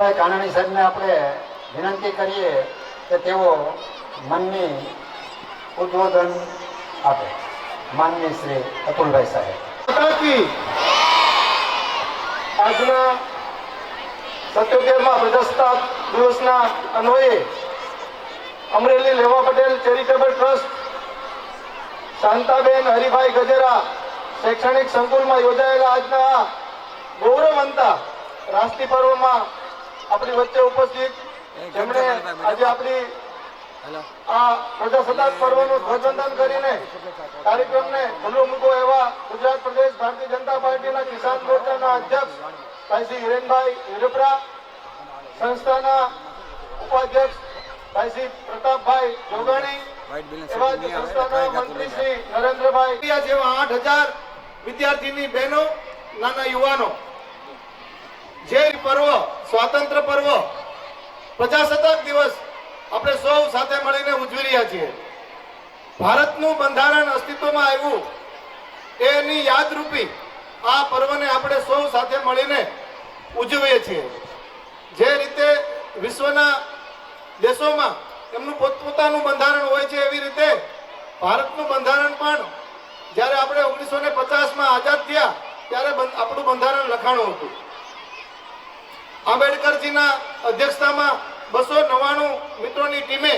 કાનાણી સાહેબને આપણે વિનંતી કરીએ કે તેઓ મનની ઉદ્બોધન આપે. માનનીય શ્રી અતુલભાઈ સાહેબ. આજના 77મા પ્રજાસત્તાક દિવસના અન્વયે અમરેલી લેવા પટેલ ચેરિટેબલ ટ્રસ્ટ શાંતાબેન હરિભાઈ ગજેરા શૈક્ષણિક સંકુલમાં યોજાયેલા આજના ગૌરવવંતા રાષ્ટ્રીય પર્વમાં આપણી વચ્ચે ઉપસ્થિત જેમણે આજે આપણી આ પ્રજાસત્તાક પર્વનું ધ્વજવંદન કરીને કાર્યક્રમને ખુલ્લો મૂકો એવા ગુજરાત પ્રદેશ ભારતીય જનતા પાર્ટીના કિસાન મોરચાના અધ્યક્ષ ભાઈ શ્રી હિરેનભાઈ હિરપરા, સંસ્થાના ઉપાધ્યક્ષ ભાઈ શ્રી પ્રતાપભાઈ જોગાણી, એવા જ સંસ્થાના મંત્રી શ્રી નરેન્દ્રભાઈ જેવા 8000 વિદ્યાર્થીની બહેનો, નાના યુવાનો જે પર્વ સ્વાતંત્ર્ય પર્વ પ્રજાસત્તાક દિવસ આપણે સૌ સાથે મળીને ઉજવી રહ્યા છીએ. ભારતનું બંધારણ અસ્તિત્વમાં આવ્યું એની યાદરૂપી આ પર્વને આપણે સૌ સાથે મળીને ઉજવીએ છીએ. જે રીતે વિશ્વના દેશોમાં એમનું પોતપોતાનું બંધારણ હોય છે એવી રીતે ભારતનું બંધારણ પણ જ્યારે આપણે 1950માં આઝાદ થયા ત્યારે આપણું બંધારણ લખાણું હતું. આંબેડકરજીના અધ્યક્ષતામાં 299 મિત્રોની ટીમે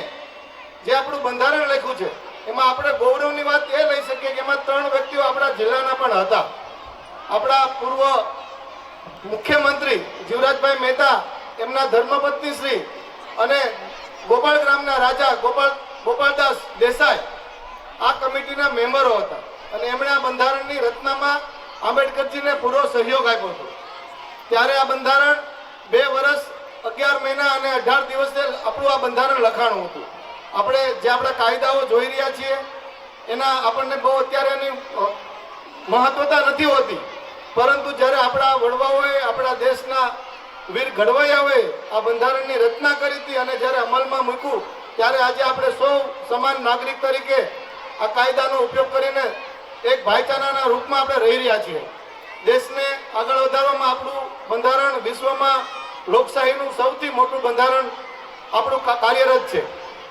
જે આપણું બંધારણ લખ્યું છે એમાં આપણે ગૌરવની વાત એ લઈ શકીએ કે એમાં 3 વ્યક્તિઓ આપણા જિલ્લાના પણ હતા. આપણા પૂર્વ મુખ્યમંત્રી જીવરાજભાઈ મહેતા, એમના ધર્મપત્ની શ્રી અને ગોપાલ ગ્રામના રાજા ગોપાલદાસ દેસાઈ આ કમિટીના મેમ્બરો હતા અને એમણે આ બંધારણની રચનામાં આંબેડકરજીને પૂરો સહયોગ આપ્યો હતો. ત્યારે આ બંધારણ 2 વર્ષ 11 મહિના અને 18 દિવસે આપણું આ બંધારણ લખાણું હતું. આપણે જે આપણા કાયદાઓ જોઈ રહ્યા છીએ એના આપણને બહુ અત્યારે એની મહત્વતા નથી હોતી, પરંતુ જ્યારે આપણા વડવાઓએ આપણા દેશના વીર ઘડવૈયાઓએ આ બંધારણની રચના કરી હતી અને જ્યારે અમલમાં મૂક્યું ત્યારે આજે આપણે સૌ સમાન નાગરિક તરીકે આ કાયદાનો ઉપયોગ કરીને એક ભાઈચારાના રૂપમાં આપણે રહી રહ્યા છીએ. દેશને આગળ વધારવામાં આપણું બંધારણ વિશ્વમાં લોકશાહીનું સૌથી મોટું બંધારણ આપણું કાર્યરત છે.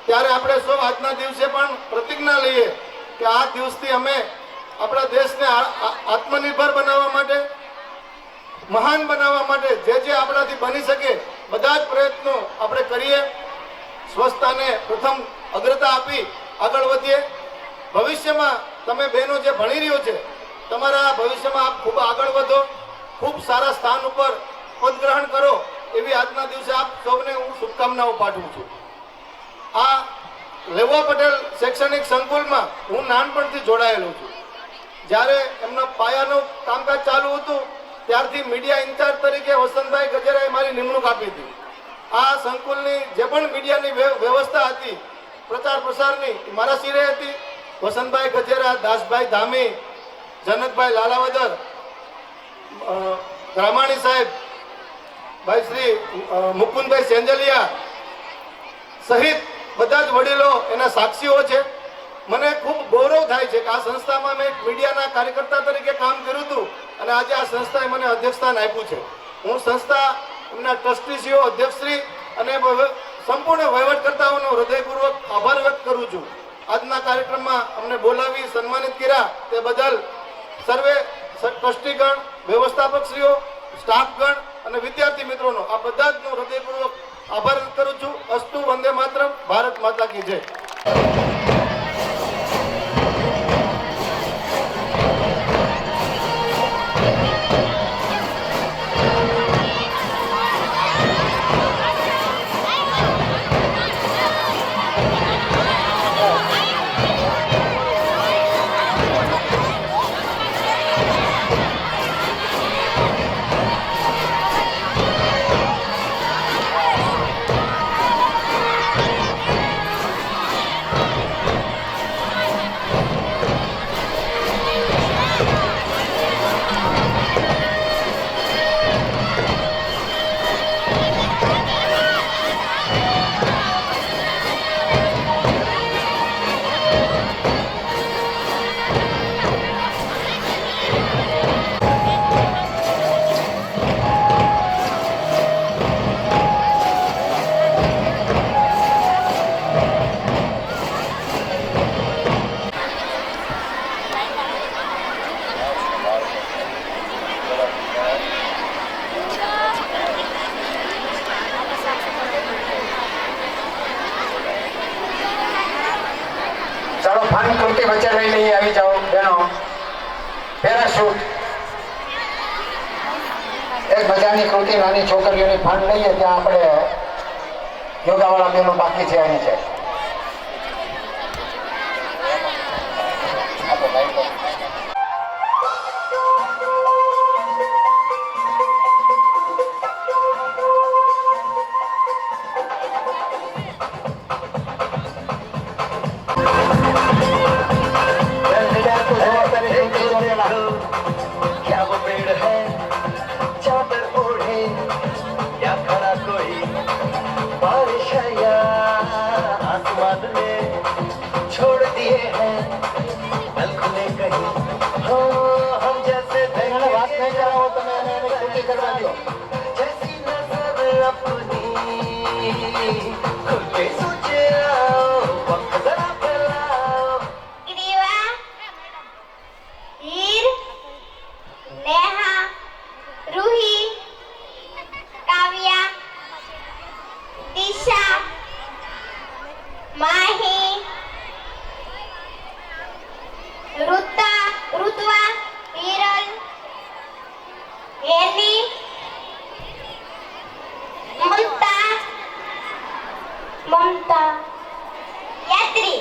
ત્યારે આપણે સૌ આજના દિવસે પણ પ્રતિજ્ઞા લઈએ કે આ દિવસથી અમે આપણા દેશને આત્મનિર્ભર બનાવવા માટે, મહાન બનાવવા માટે જે આપણાથી બની શકે બધા જ પ્રયત્નો આપણે કરીએ. સ્વચ્છતાને પ્રથમ અગ્રતા આપી આગળ વધીએ. ભવિષ્યમાં તમે બહેનો જે ભણી રહ્યો છે તમારા ભવિષ્યમાં આપ ખૂબ આગળ વધો, ખૂબ સારા સ્થાન ઉપર પદ ગ્રહણ કરો એવી આજના દિવસે આપ સૌને હું શુભકામનાઓ પાઠવું છું. આ લેવા પટેલ શૈક્ષણિક સંકુલમાં હું નાનપણથી જોડાયેલો છું. જ્યારે એમના પાયાનું કામકાજ ચાલુ હતું ત્યારથી મીડિયા ઇન્ચાર્જ તરીકે વસંતભાઈ ગજેરાએ મારી નિમણૂક આપી હતી. આ સંકુલની જે પણ મીડિયાની વ્યવસ્થા હતી પ્રચાર પ્રસારની મારા શિરે હતી. વસંતભાઈ ગજેરા, દાસભાઈ ધામી, જનકભાઈ લાલાવદર, ગ્રામાણી સાહેબ, ભાઈ શ્રી મુકુંદભાઈ સેંજલિયા સહિત બધા જ વડીલો એના સાક્ષીઓ છે. મને ખૂબ ગૌરવ થાય છે કે આ સંસ્થામાં મેં મીડિયાના કાર્યકર્તા તરીકે કામ કર્યું હતું અને આજે આ સંસ્થાએ મને અધ્યક્ષસ્થાન આપ્યું છે. હું સંસ્થા એમના ટ્રસ્ટીશ્રીઓ, અધ્યક્ષશ્રી અને સંપૂર્ણ વહીવટકર્તાઓનો હૃદયપૂર્વક આભાર વ્યક્ત કરું છું. આજના કાર્યક્રમમાં અમને બોલાવી સન્માનિત કર્યા તે બદલ સર્વે ટ્રસ્ટીગણ, વ્યવસ્થાપકશ્રીઓ, સ્ટાફગણ અને વિદ્યાર્થી મિત્રોનો આ બધા જનો હૃદયપૂર્વક આભાર વ્યક્ત કરું છું. અસ્તુ વંદે માતરમ. ભારત માતા કી જય. સૌથી નાની છોકરીઓની ફાંડ લઈએ ત્યાં આપણે યોગાવાળા બેનો બાકી છે એની છે. क्या वो पेड़ है चादर ओढ़े या खड़ा कोई बारिश है या आसमान ने छोड़ दिए हैं पल खुले कहीं हो हम जैसे એને વાત નહીં કરાવો તમે એને એની ખોટી કરવા દો. जैसी नजर अपनी खुल के सोचे आओ वक्त जरा फैलाओ ગ્રીવા હીર નેહા રૂહી કાવ્યા દિશા માહી ઋત્વા હિરલ હેલી મમતા યાત્રી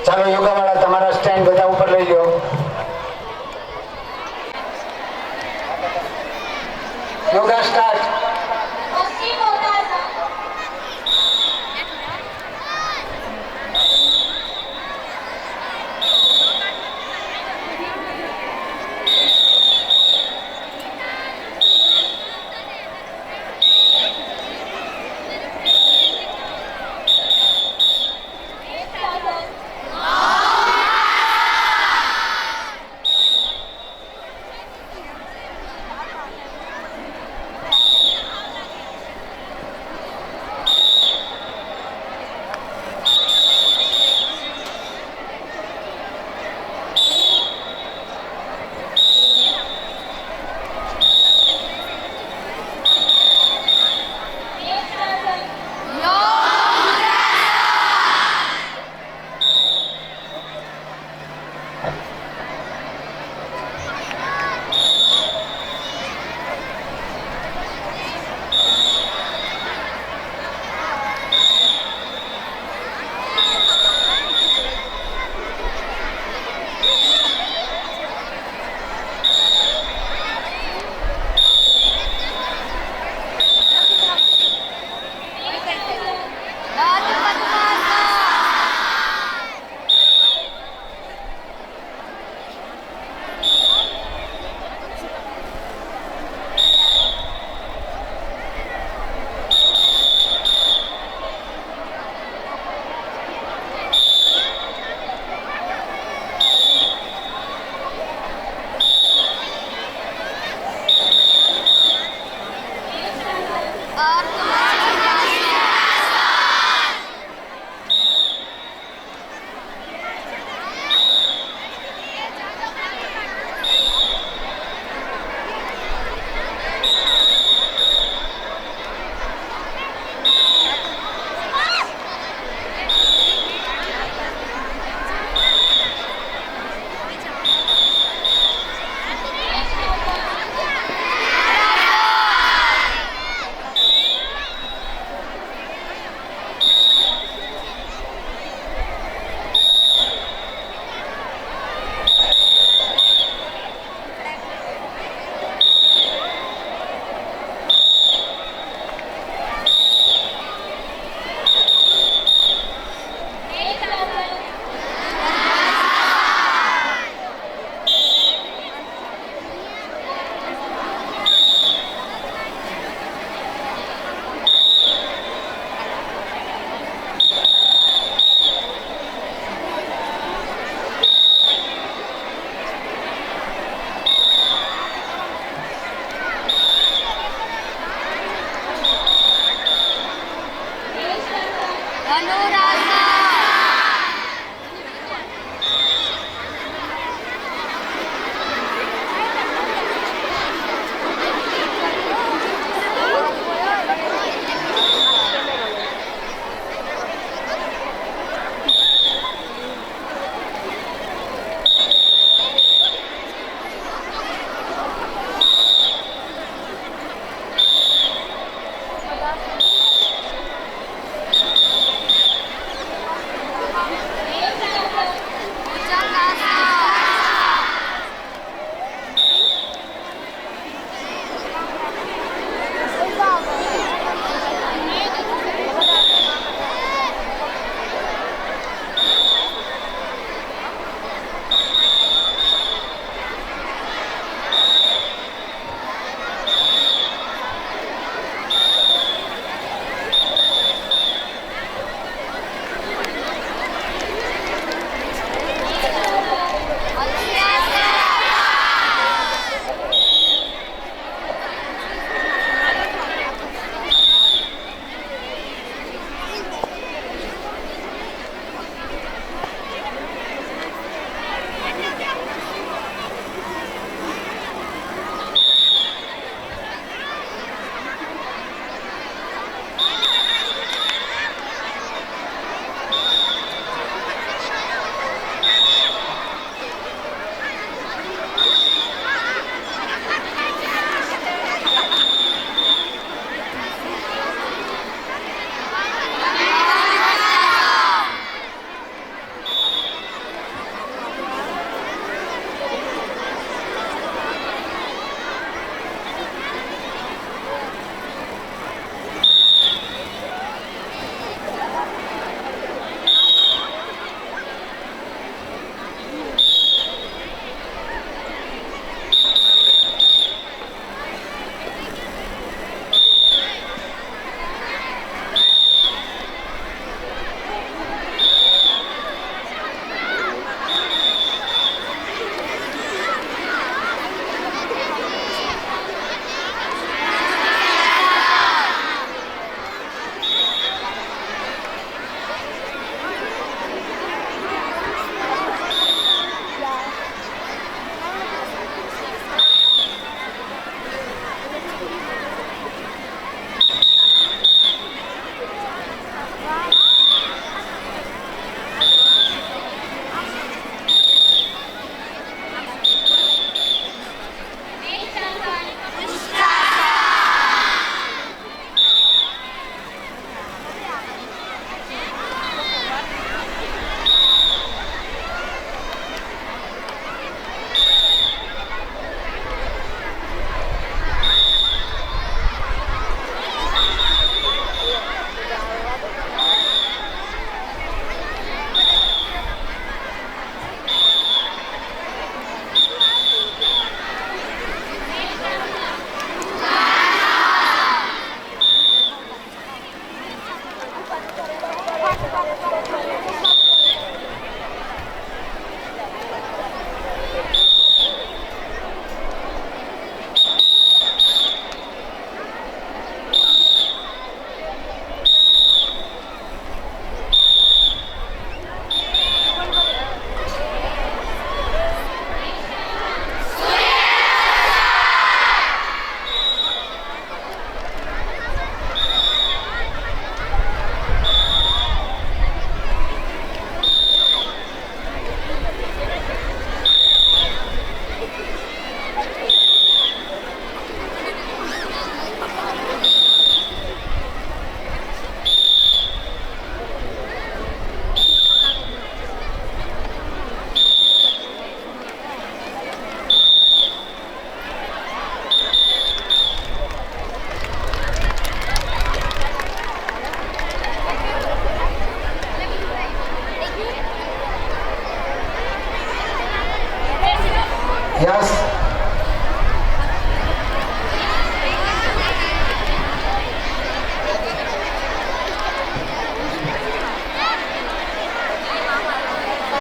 ચાલો યોગાવાળા તમારા સ્ટેન્ડ બધા ઉપર લઈ લો. યોગા સ્ટાર્ટ. યસ